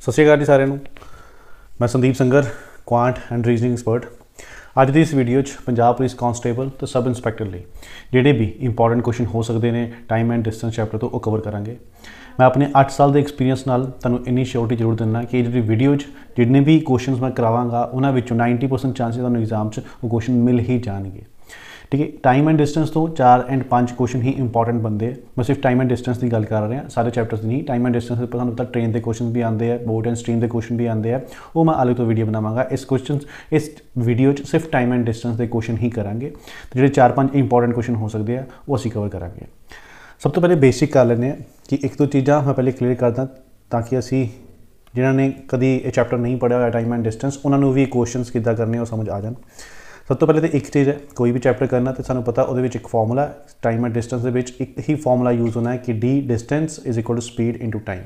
सत श्री अकाल जी सारिਆਂ ਨੂੰ। मैं संदीप संगर, क्वांट एंड रीजनिंग एक्सपर्ट। अज की इस वीडियो पंजाब पुलिस कांस्टेबल तो सब इंस्पैक्टर लिए जोड़े भी इंपॉर्टेंट क्वेश्चन हो सकते हैं टाइम एंड डिस्टेंस चैप्टर तो कवर करांगे। मैं अपने 8 साल के एक्सपीरियंस नाल तुहानूं इन्नी श्योरिटी जरूर दिना कि जी वीडियो जिन्ने भी क्वेश्चन मैं करावांगा उन्हां विचों 90% चांसिस तुहानूं एग्जाम वो क्वेश्चन मिल ही जाएंगे। ठीक है, टाइम एंड डिस्टेंस तो 4 एंड 5 क्वेश्चन ही इंपॉर्टेंट बनते हैं। मैं सिर्फ टाइम एंड डिस्टेंस की गल कर रहा, सारे चैप्टर्स नहीं। टाइम एंड डिस्टेंस तुहानूं पता ट्रेन के क्वेश्चन भी आते हैं, बोट एंड स्ट्रीम के क्वेश्चन भी आते हैं, वो मैं अलग तो वीडियो बनावांगा। इस वीडियो सिर्फ टाइम एंड डिस्टेंस के क्वेश्चन ही करांगे। तो जो 4-5 इंपॉर्टेंट क्वेश्चन हो सकते हैं वो असीं कवर करांगे। सब तो पहले बेसिक कर लें कि एक दो चीज़ां मैं पहले क्लीयर करदा ताकि असी जिन्होंने कभी ये चैप्टर नहीं पढ़ा हुआ टाइम एंड डिस्टेंस उन्होंने भी क्वेश्चन किद्दां करने समझ आ जाए। सब तो पहले तो एक चीज़ है, कोई भी चैप्टर करना तो सानू पता वो एक फॉर्मूला टाइम एंड डिस्टेंस एक ही फॉर्मूला यूज़ होना है कि the distance is equal to speed into time.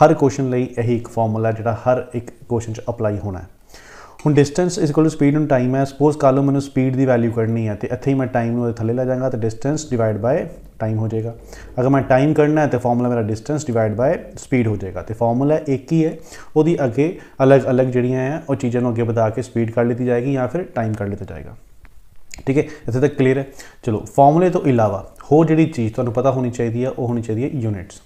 हर क्वेश्चन लिए यही एक फॉर्मूला जो हर एक क्वेश्चन अप्लाई होना है। हुण distance is equal to speed into time है। सपोज कर लो मैंने स्पीड की वैल्यू कढ़नी है तो इत्थे ही मैं टाइम में थले ला जाऊँगा तो डिस्टेंस डिवाइड बाय टाइम हो जाएगा। अगर मैं टाइम कढ़ना है तो फॉर्मूला मेरा डिस्टेंस डिवाइड बाय स्पीड हो जाएगा। तो फॉर्मूला एक ही है, वो अगे अलग अलग जड़ियाँ हैं वो चीज़ों अगे बढ़ा के स्पीड कढ़ ली जाएगी या फिर टाइम कढ़ लिया जाएगा। ठीक है, इतने तक क्लीयर है। चलो फॉर्मूले तो इलावा हो जी चीज़ तुहानूं पता होनी चाहिए है वो होनी चाहिए यूनिट्स।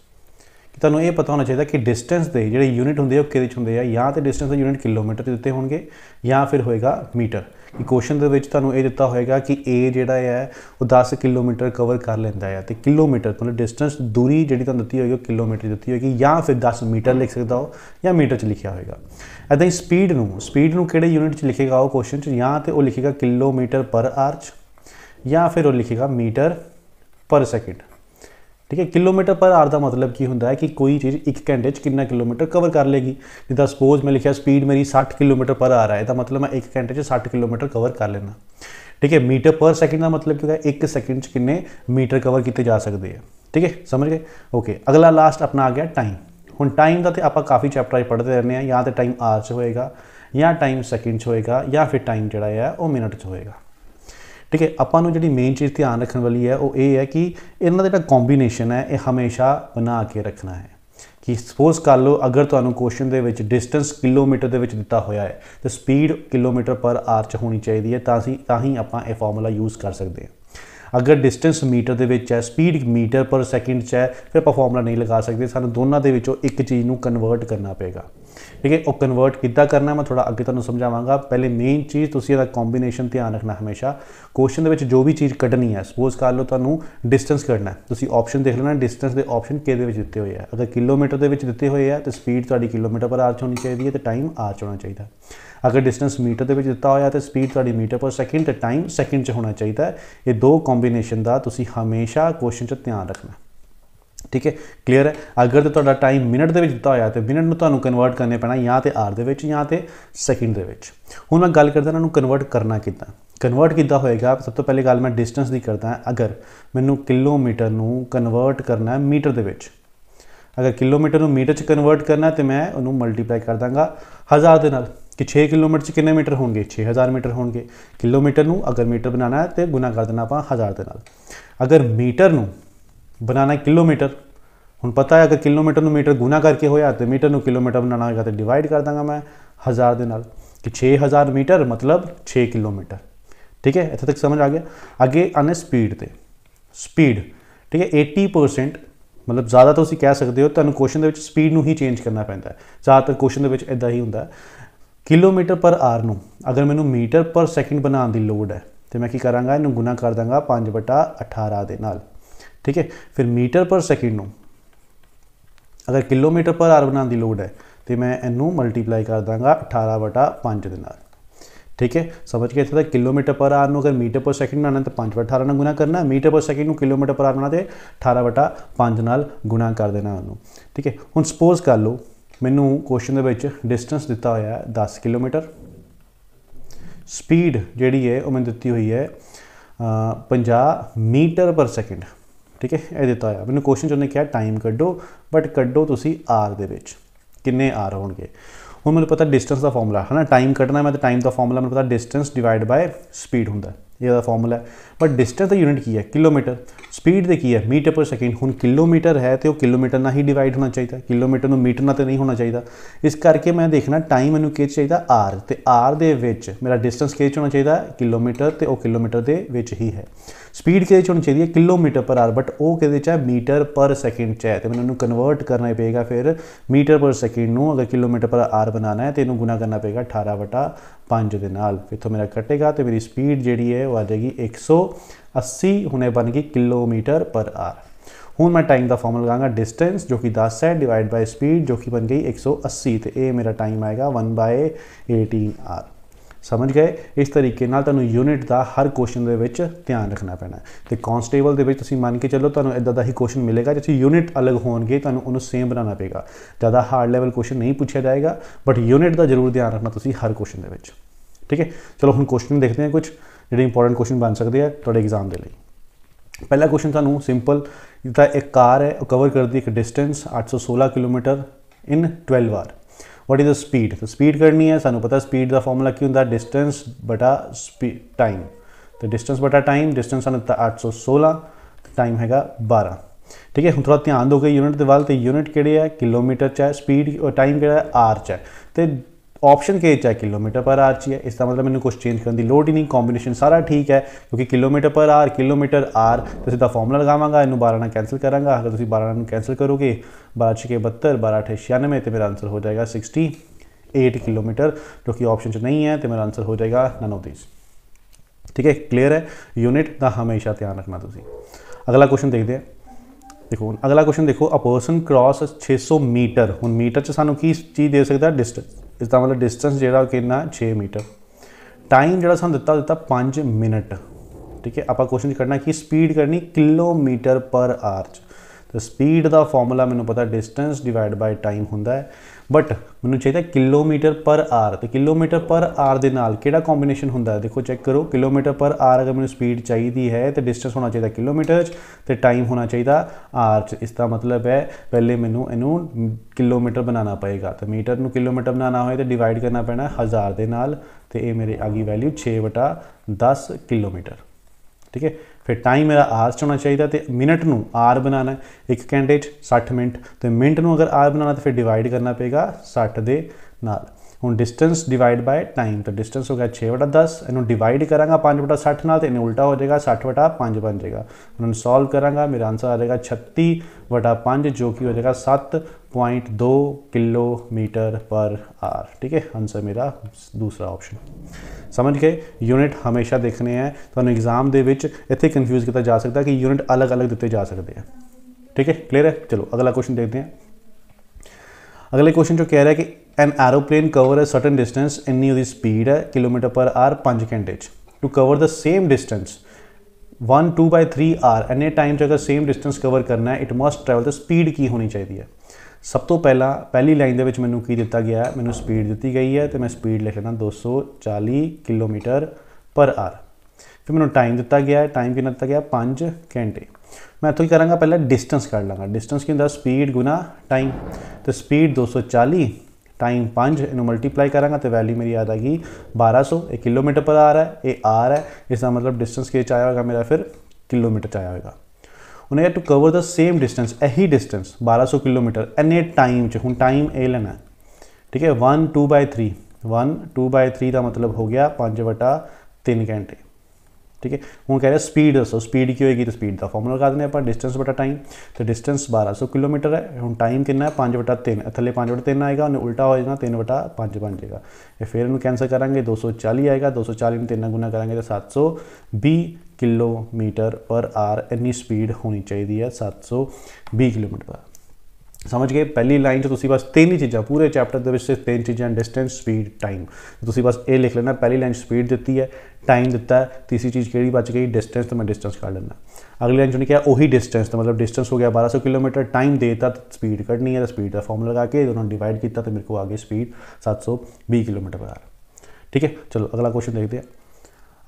तुहानूं ये पता होना चाहिए कि डिस्टेंस के जोड़े यूनिट होंगे वो किहदे होंगे हैं, या तो डिस्टेंस के यूनिट किलोमीटर दिते होंगे या फिर होएगा मीटर। कि क्वेश्चन के तुहानूं ये दिता होएगा कि ए जिहड़ा है वो 10 किलोमीटर कवर कर लेंदा है। तो किलोमीटर मतलब डिस्टेंस दूरी जी तुहानूं दित्ती होगी वो किलोमीटर दित्ती होगी या फिर 10 मीटर लिख सकता हो या मीटर च लिखा होएगा। इदां ही स्पीड नूं किहड़े यूनिट च लिखेगा वो क्वेश्चन च, या तो वो लिखेगा किलोमीटर पर आवर या फिर वो लिखेगा मीटर पर सेकेंड। ठीक है, किलोमीटर पर आवर का मतलब की होंदा है कि कोई चीज़ 1 घंटे कितना किलोमीटर कवर कर लेगी। जिदा सपोज मैं लिखा स्पीड मेरी 60 किलोमीटर पर आवर है, इसका मतलब मैं 1 घंटे 60 किलोमीटर कवर कर लेना। ठीक है, मीटर पर सेकेंड का मतलब क्या है 1 सेकेंड कितने मीटर कवर किए जा सकते हैं। ठीक है, समझ गए। ओके, अगला लास्ट अपना आ गया टाइम। हुण टाइम का तो आप काफ़ी चैप्टर पढ़ते रहने हैं, या तो टाइम आवर च होएगा या टाइम सेकेंड च होएगा या फिर टाइम जोड़ा है वो मिनट च होएगा। ठीक है, आपां जी मेन चीज़ ध्यान रखने वाली है वो ये है कि इन्हों का कॉम्बीनेशन है ये हमेशा बना के रखना है। कि सपोज कर लो अगर तुहानूं क्वेश्चन के डिस्टेंस किलोमीटर के दिता होया है तो स्पीड किलोमीटर पर आवर च होनी चाहिए है, ताही आपां ये फॉर्मूला यूज़ कर सकते हैं। अगर डिस्टेंस मीटर के है स्पीड मीटर पर सेकेंड च है फिर आप फॉर्मूला नहीं लगा सकते। सानूं दोनों के एक चीज़ को कन्वर्ट करना पेगा। ठीक है, वो कन्वर्ट किद्दां करना मैं थोड़ा अगे तुहानूं समझावांगा। पहले मेन चीज़ तुसीं इहदा कॉम्बीनेशन ध्यान रखना हमेशा। क्वेश्चन के जो भी चीज़ कढ़नी है, सपोज कर लो तुहानूं डिस्टेंस कढ़ना है, तुसीं ऑप्शन देख लेना डिस्टेंस के ऑप्शन किहदे विच दित्ते हुए हैं। अगर किलोमीटर के दिते हुए हैं तो स्पीड तुहाडी किलोमीटर पर आवर च होनी चाहिए तो टाइम आवर च होना चाहिए। अगर डिस्टेंस मीटर के दिता होया तो स्पीड तुहाडी मीटर पर सेकेंड तो टाइम सेकेंड च होना चाहिए। ये दो कॉम्बीनेशन का तुसीं हमेशा क्वेश्चन च ध्यान रखना। ठीक है, क्लीयर है। अगर तो तुहाडा टाइम मिनट के दिता होया तो मिनट में तुहानूं कन्वर्ट करने पैना या तो आवर दे या तो सेकेंड के। हुण मैं गल करदा इन्हां नूं कन्वर्ट करना किद्दां। कन्वर्ट किद्दां होएगा, सब तो पहले गल मैं डिस्टेंस की करदा। अगर मैनूं किलोमीटर नूं कन्वर्ट करना है मीटर के विच, अगर किलोमीटर नूं मीटर च कन्वर्ट करना तो मैं उन्होंने मल्टीप्लाई कर दांगा 1000 के नाल कि 6 किलोमीटर कितने मीटर होंगे 6000 मीटर होंगे। किलोमीटर नूं अगर मीटर बनाना है तो गुना कर देना आप 1000 के नाल। अगर मीटर नूं बनाना है किलोमीटर, हुण पता है अगर किलोमीटर नूं मीटर गुना करके होया तो मीटर नूं किलोमीटर बनाना होगा तो डिवाइड कर दांगा मैं 1000 के नाल कि 6000 मीटर मतलब 6 किलोमीटर। ठीक है, इत्थे तक समझ आ गया। आगे आने स्पीड ते स्पीड। ठीक है, 80% मतलब ज़्यादा तो तुसीं कह सकते हो तुहानूं क्वेश्चन के स्पीड नूं ही चेंज करना पैंदा है। ज़्यादातर क्वेश्चन के इदां ही हुंदा है। किलोमीटर पर आवर नूं अगर मैनूं मीटर पर सेकेंड बनाने की लोड़ है तो मैं की करांगा इनू गुना कर दांगा 5/18 के नाल। ठीक है, फिर मीटर पर सेकेंड नूं अगर किलोमीटर पर आवर बनाने की लोड़ है तो मैं इनू मल्टीप्लाई कर दांगा 18/5 के नाल। ठीक है, समझ के इत्थे तक। किलोमीटर पर आवर नूं अगर मीटर पर सेकेंड बनाना तो 5/18 नाल गुना करना, मीटर पर सेकेंड नूं किलोमीटर पर आवर बनाना तो 18/5 नाल गुना कर देना उन्होंने। ठीक है, हुण सपोज कर लो मैनू क्वेश्चन के डिस्टेंस दिता होया 10 किलोमीटर, स्पीड जिहड़ी है वो मैंने दिती हुई है 50 मीटर पर सेकेंड। ठीक है, ये दिता होया मैनू क्वेश्चन उन्हें कहा टाइम कड्डो, बट कड्डो तुसीं आवर दे विच किन्ने आवर होणगे। हुण मैनूं पता डिस्टेंस का फॉर्मूला है ना, टाइम कड्ढना मैं तो टाइम का फॉर्मूला मैंने पता डिस्टेंस डिवाइड बाय स्पीड होंदा। ਇਹਦਾ ਫਾਰਮੂਲਾ ਹੈ। बट डिस्टेंस का यूनिट की है किलोमीटर, स्पीड तो की है मीटर पर सेकेंड। हुण किलोमीटर है तो किलोमीटर ना ही डिवाइड होना चाहिए, किलोमीटर में मीटर ना तो नहीं होना चाहिए। इस करके मैं देखना टाइम मैनू किस चाहिए आर, तो आर दे विच मेरा डिस्टेंस किस होना चाहिए किलोमीटर, तो वह किलोमीटर दे विच ही है। स्पीड कि होनी चाहिए किलोमीटर पर आर, बट वो कि मीटर पर सेकेंड च है, तो मैंने कन्वर्ट करना पेगा फिर मीटर पर सेकेंड नूं अगर किलोमीटर पर आर बनाना है तो इनू गुना करना पेगा 18/5 के नाल। इत्थों मेरा कटेगा तो मेरी स्पीड जी है वो आ जाएगी 180, हुणे बन गई किलोमीटर पर आर। हुण मैं टाइम का फॉर्मूला लगांगा डिस्टेंस जो कि 10 है डिवाइड बाय स्पीड जो कि बन गई 180, तो ये मेरा टाइम आएगा 1/18 आर। समझ गए। इस तरीके नाल तुहानूं यूनिट का हर क्वेश्चन दे विच ध्यान रखना पैना है। तो कॉन्स्टेबल दे विच तुसीं मान के चलो तुहानूं इदां दा ही क्वेश्चन मिलेगा जिथे यूनिट अलग होणगे, तुहानूं उहनूं सेम बनाना पेगा। ज़्यादा हार्ड लैवल क्वेश्चन नहीं पूछा जाएगा, बट यूनिट का जरूर ध्यान रखना तुसीं हर क्वेश्चन दे विच। ठीक है, चलो हुण क्वेश्चन देखते हैं कुछ जिहड़े इंपॉर्टेंट क्वेश्चन बन सकते हैं तुहाडे एग्जाम के लिए। पहला क्वेश्चन तुहानूं सिंपल, जिद्दां एक कार है कवर करती एक distance 816 kilometre in 12 hour. What is the speed, तो स्पीड करनी है, सानू पता स्पीड का फॉर्मूला की होंदा डिस्टेंस बटा स्पीड टाइम। तो डिस्टेंस बटा टाइम, डिस्टेंस सानू 816, टाइम हैगा 12। ठीक है, हम थोड़ा ध्यान दोगे यूनिट के वाल, तो यूनिट किहड़े है किलोमीटर च है, स्पीड टाइम किहड़ा है आर च है, तो ऑप्शन के है किलोमीटर पर आर च है। इसका मतलब मैंने कुछ चेंज करने की लोड़ ही नहीं, कॉम्बिनेशन सारा ठीक है क्योंकि किलोमीटर पर आर तो सीधा फॉर्मूला लगावांगा, इनू 12 कैंसिल करांगा। अगर तुम 12 कैंसिल करोगे 12 6 72 12 8 96, तो मेरा आंसर हो जाएगा 68 किलोमीटर, जो कि ऑप्शन च नहीं है, तो मेरा आंसर हो जाएगा नन ऑफ दिस। ठीक है, क्लियर है। यूनिट का हमेशा ध्यान रखना तुसीं। अगला क्वेश्चन देखते हैं। देखो अगला क्वेश्चन देखो, अ पर्सन क्रॉस 600 मीटर। हुण मीटर च सानू की चीज़ दे सकता डिस्टेंस, इसका मतलब डिस्टेंस जो कितना 6 मीटर। टाइम जो सानू दिता 5 मिनट। ठीक है, आप क्वेश्चन करना कि स्पीड करनी किलोमीटर पर आवर। तो स्पीड का फॉर्मूला मैंने पता डिस्टेंस डिवाइड बाय टाइम होंदा है, बट मैंने चाहिए किलोमीटर पर आवर। तो किलोमीटर पर आवर के नाल किहड़ा कॉम्बिनेशन होंदा है, देखो चेक करो। किलोमीटर पर आवर अगर मैंने स्पीड चाहिए है तो डिस्टेंस होना चाहिए किलोमीटर, तो टाइम होना चाहिए आवर। इसका मतलब है पहले मैनू इनू किलोमीटर बनाना पएगा, तो मीटर नू किलोमीटर बनाना हो तो डिवाइड करना पैना 1000 के नाल, तो ये मेरी आ गई वैल्यू 6/10 किलोमीटर। ठीक है, फिर टाइम मेरा आर च होना चाहिए, तो मिनट नू आर बनाना है, एक घंटे 60 मिनट, तो मिनट नू अगर आर बनाना तो फिर डिवाइड करना पेगा 60 दे नाल। हुण डिस्टेंस डिवाइड बाय टाइम, तो डिस्टेंस हो गया 6/10, इनू डिवाइड करांगा 5/60 नाल, तो इन्हें उल्टा हो जाएगा 60/5 बन जाएगा। उन्होंने सॉल्व करांगा, मेरा आंसर आ जाएगा 36/5, जो कि हो जाएगा 7.2 किलोमीटर पर आवर। ठीक है, आंसर मेरा दूसरा ऑप्शन। समझ गए। यूनिट हमेशा देखने हैं, तो एग्जाम के इतने कन्फ्यूज़ किया जा सकता है कि यूनिट अलग अलग दिते जा सकते हैं। ठीक है, क्लियर है। चलो अगला क्वेश्चन देखते हैं। अगले क्वेश्चन जो कह रहा है कि an aeroplane cover a certain distance, इन्नी उसकी स्पीड है किलोमीटर पर आवर 5 घंटे। To cover the same distance 1/2/3 hour, इन्ने टाइम अगर सेम डिस्टेंस कवर करना है, इट मस्ट ट्रैवल, तो स्पीड की होनी चाहिए है। सब तो पहली लाइन के मैनू की दिता गया है, मैनू स्पीड दी गई है, तो मैं स्पीड लिख लेना 240 किलोमीटर पर आवर। फिर मैनू टाइम दिता गया है, टाइम कितना दिता गया 5 घंटे। मैं इतों ही कराँगा पहले डिस्टेंस कर लाँगा, डिस्टेंस की होंदा स्पीड गुना टाइम, तो स्पीड 240 टाइम 5 इनू मल्टीप्लाई कराँगा, तो वैल्यू मेरी आ जाएगी 1200। एक किलोमीटर पर आवर है, ये आर है, इसका मतलब डिस्टेंस के आया होगा मेरा फिर किलोमीटर च आया होगा। उन्हें to cover the same distance, यही डिस्टेंस 1200 किलोमीटर इन्ने टाइम च, हुण टाइम ए लेना। ठीक है, 1/2/3 का मतलब हो गया 5/3 घंटे। ठीक है, हूँ कह रहे स्पीड दसो, स्पीड की होएगी, तो स्पीड का फॉर्मूला लगा देने आप डिस्टेंस बटा टाइम, तो डिस्टेंस 1200 किलोमीटर है। हूँ टाइम कितना है 5/3, थले 5/3 आएगा, उन्हें उल्टा हो जाना 3/5 बन जाएगा। ये फिर इन्हें कैंसिल करांगे 240 आएगा, 240 में 3 गुना करांगे तो 720 किलोमीटर पर आवर इन्नी स्पीड होनी चाहिए है, 720 किलोमीटर पर। समझ गए। पहली लाइन च तुसीं बस 3 ही चीज़ां पूरे चैप्टर के 3 चीज़ां डिस्टेंस स्पीड टाइम, तुसीं बस ये लिख लेना। पहली लाइन स्पीड दी है, टाइम दिता है, तीसरी चीज़ कि बच गई डिस्टेंस, तो मैं डिस्टेंस कर लेना। अगली लाइन चुनी क्या वही डिस्टेंस, तो मतलब डिस्टेंस हो गया 1200 किलोमीटर, टाइम देता तो स्पीड कटनी है, तो स्पीड का फॉर्मूला लगा के दोनों डिवाइड किया, तो मेरे को आ गई स्पीड 720 किलोमीटर पर आवर। ठीक है, चलो अगला क्वेश्चन देखते हैं।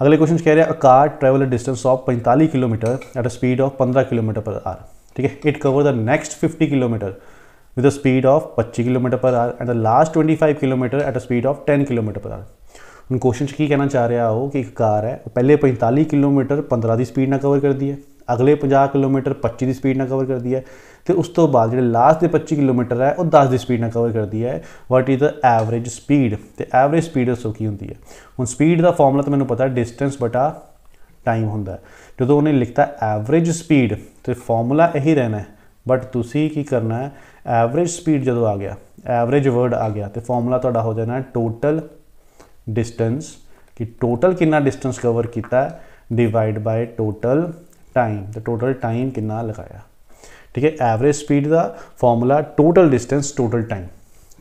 अगले क्वेश्चन कह रहे हैं a car travel a distance of 45 kilometre at a speed of 15 kilometre पर आवर। ठीक है, it cover the next 50 kilometre with a speed of 25 kilometre पर our and the last 25 kilometre at a speed of 10 kilometre पर our. ਹੁਣ question की कहना चाह रहा हो कि एक कार है पहले 45 किलोमीटर 15 की स्पीड ਨਾਲ कवर करती है, अगले 50 किलोमीटर 25 की स्पीड ਨਾਲ कवर करती है, तो उस तो बाद जो लास्ट के 25 किलोमीटर है वह 10 की स्पीड ਨਾਲ कवर करती है। What is the average speed, तो एवरेज स्पीड दसो की होंगी है। हुण स्पीड का फॉर्मूला तो मैंने पता डिस्टेंस बटा टाइम होंगे। जो उन्हें लिखता एवरेज स्पीड तो फॉर्मूला यही रहना है, बट तुसी की करना है एवरेज स्पीड जो आ गया, एवरेज वर्ड आ गया तो फॉर्मूला तुहाडा हो जाना टोटल डिस्टेंस, कि टोटल कितना डिस्टेंस कवर किया डिवाइड बाय टोटल टाइम, तो टोटल टाइम कितना लगाया। ठीक है, एवरेज स्पीड का formula total distance total time.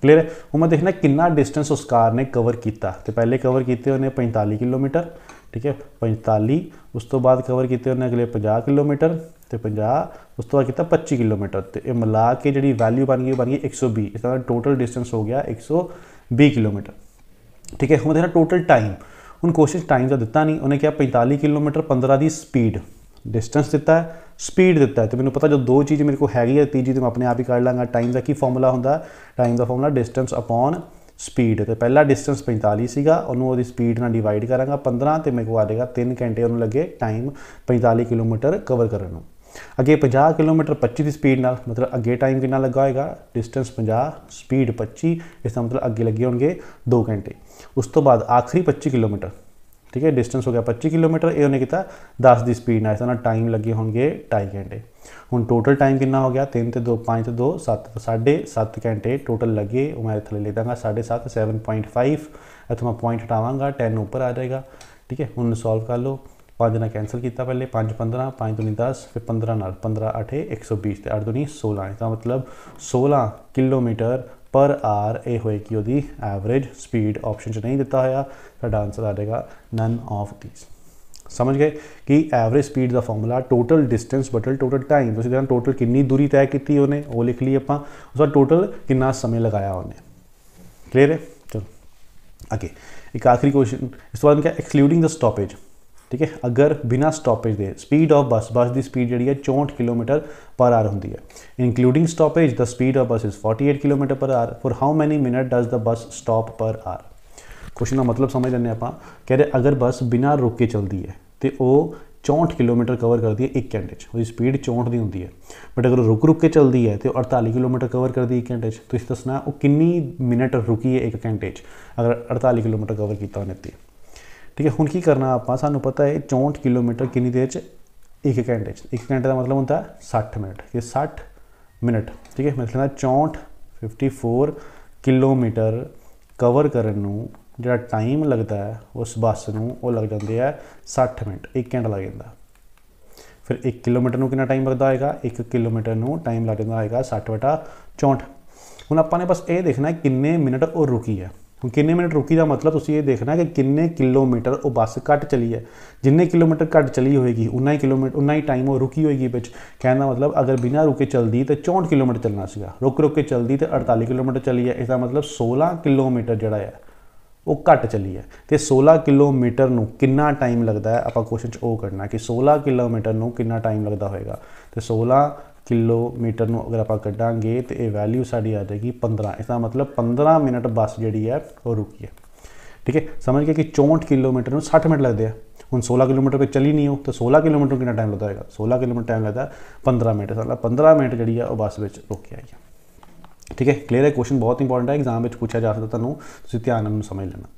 Clear है। हूँ मैं देखना कितना डिस्टेंस उस कार ने कवर किया, तो पहले कवर किए उन्हें 45 किलोमीटर। ठीक है, 45, उस तो बाद कवर किए उन्हें अगले 50 किलोमीटर, तो 50 उस तो बाद किया 25 किलोमीटर, तो ये मिला के जी वैल्यू बन गई 120। इस तरह टोटल डिस्टेंस हो गया 120 किलोमीटर। ठीक है, हम देखना टोटल टाइम। हूँ क्वेश्चन टाइम का दिता नहीं, उन्हें क्या 45 किलोमीटर 15 की स्पीड, डिस्टेंस दिता है, स्पीड दिता है, तो मैंने पता जो दो चीज़ मेरे को हैगी है, तीजी तो मैं अपने आप ही कर लाँगा। टाइम का की फॉर्मूला होंगे, टाइम का फॉर्मूला डिस्टेंस अपॉन स्पीड। तो पहला डिस्टेंस 45 सीगा, उन्होंने स्पीड ना डिवाइड करांगा 15, तो मेरे को आ जाएगा 3 घंटे उन्होंने लगे टाइम 45 किलोमीटर कवर करने को। अगे 50 किलोमीटर 25 की स्पीड नाल, मतलब अगे टाइम कितना लगा होगा, डिस्टेंस 50 स्पीड 25, इसका मतलब अगे लगे होंगे 2 घंटे। उस तो बाद आखिरी 25 किलोमीटर, ठीक है, डिस्टेंस हो गया 25 किलोमीटर, ये उन्हें किया 10 की स्पीड ना, इसका टाइम लगे होंगे 2.5 घंटे। हुण टोटल टाइम कितना हो गया, 3 ते 2 5 ते 2 7, तो 7.5 घंटे टोटल लगे। मैं थले ले दूँगा 7.5 7.5, इतों मैं पॉइंट हटावांगा 10 ऊपर आ जाएगा। ठीक है, हुण सॉल्व कर लो। 5 ना कैंसल किया, पहले 5 15, 5 दूनी 10, फिर 15 नाल 15 8 120, तो 8 दूनी 16, इसका मतलब 16 किलोमीटर पर आवर ये होएगी उसकी एवरेज स्पीड। ऑप्शन च नहीं दिता होया, साडा आंसर आ जाएगा नन ऑफ दीज। समझ गए कि एवरेज स्पीड का फॉर्मूला टोटल डिस्टेंस बटल टोटल टाइम। तुसीं देखना टोटल कितनी दूरी तय की उन्हें, वो लिख ली आपां, उसका टोटल कितना समय लगाया उन्हें। क्लीयर है। चलो अगे एक आखिरी क्वेश्चन, इस तो बाद क्या एक्सक्लूडिंग द स्टॉपेज। ठीक है, अगर बिना स्टॉपेज के स्पीड ऑफ बस की स्पीड जी है 64 किलोमीटर पर आवर होंगी है। Including stoppage the speed of बस इज़ 48 किलोमीटर पर our. For how many minute does the bus stop per hour. Question का मतलब समझ लें आप, कह रहे अगर बस बिना रुके चलती है तो वह 64 किलोमीटर कवर करती है 1 घंटे, उसकी स्पीड 64 की होंगी है। बट अगर रुक रुक के चलती है तो 48 किलोमीटर कवर करती है 1 घंटे। तो इस दसना वो कितनी मिनट रुकी है 1 घंटे अगर 48 किलोमीटर कवर किया उन्हें। ठीक है, हुण की करना आप, सानू पता है 64 किलोमीटर कितनी देर 1 घंटे, 1 घंटे का मतलब होता है 60 मिनट, ये 60 मिनट। ठीक है, मतलब 64 54 किलोमीटर कवर करने जो टाइम लगता है उस बस को लग जाते हैं 60 मिनट, 1 घंटा लग जाता। फिर 1 किलोमीटर को कितना टाइम लगता होगा, 1 किलोमीटर को टाइम लग जाता होगा 60/64। हुण आपने बस ये देखना है किन्ने मिनट वो रुकी है। हुण किन्ने मिनट रुकी का मतलब तुसीं ये देखना है कि किन्ने किलोमीटर वो बस घट चली है। जिन्ने किलोमीटर घट चली होएगी उन्ना ही किलोमीटर उन्ना ही टाइम वो रुकी होएगी। बिच कहने का मतलब अगर बिना रुके चलती तो 64 किलोमीटर चलना सीगा, रुक रुक के चलती तो 48 किलोमीटर चली है। इसका मतलब 16 किलोमीटर जोड़ा है वो घट चली है। तो 16 किलोमीटर को कितना टाइम लगता है, आप क्वेश्चन वो करना कि 16 किलोमीटर को कितना टाइम लगता होएगा। तो 16 किलोमीटर को अगर आप कढ़ांगे तो ये वैल्यू साड़ी आ जाएगी 15। इसका मतलब 15 मिनट बस जी है वो रुकी है। ठीक है, समझ गए कि 64 किलोमीटर को 60 मिनट लगते हैं। हुण 16 किलोमीटर पर चली नहीं हो तो 16 किलोमीटर को कितना टाइम लगता है, 16 किलोमीटर टाइम लगता है 15 मिनट। मतलब 15 मिनट जी है वो बस में रुक के आई है। ठीक है, क्लीयर है। क्वेश्चन बहुत इंपॉर्टेंट है, एग्जाम में पूछा जा सकता, तुम ध्यान नाल समझ लेना।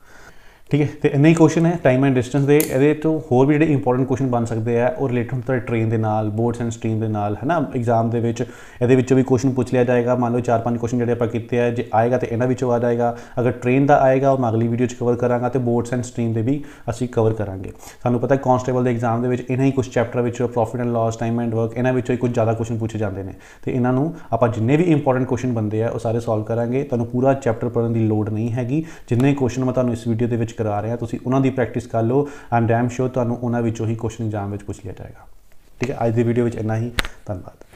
ठीक है, तो इन्ना ही क्वेश्चन है टाइम एंड डिस्टेंस के। ये तो होर भी जो इंपॉर्टेंट क्वेश्चन बन सकते हैं और रिलेटेड होंगे ट्रेन के नाल, बोर्ड्स एंड स्ट्रीम के नाल, है ना। एग्जाम के ये भी क्वेश्चन पूछ लिया जाएगा। मान लो 4-5 क्वेश्चन जो आप किए हैं, जो आएगा तो इन्होंने आ जाएगा। अगर ट्रेन का आएगा वो मैं अगली वीडियो कवर कराँगा, तो बोर्ड्स एंड स्ट्रीम के भी असी कवर करांगे। सानू पता है कांस्टेबल के एग्जाम के इन्हीं कुछ chapter profit and loss, time and work, इन्होंने कुछ ज़्यादा क्वेश्चन पूछे जाते हैं। तो इन्हों आप जिन्हें भी इंपॉर्टेंट क्वेश्चन बनते हैं वो सारे सॉल्व करांगे। तुहानू पूरा चैप्टर पढ़ने की लोड़ नहीं हैगी। जिन्ने क्वेश्चन मैं तुहानू इस वीडियो के करा रहा तुसीं उन्हां दी प्रैक्टिस कर लो। आई एम डैम श्योर तुहानू उन्हां विचों ही क्वेश्चन एग्जाम में पूछ लिया जाएगा। ठीक है, अज की वीडियो में इन्ना ही। धन्यवाद।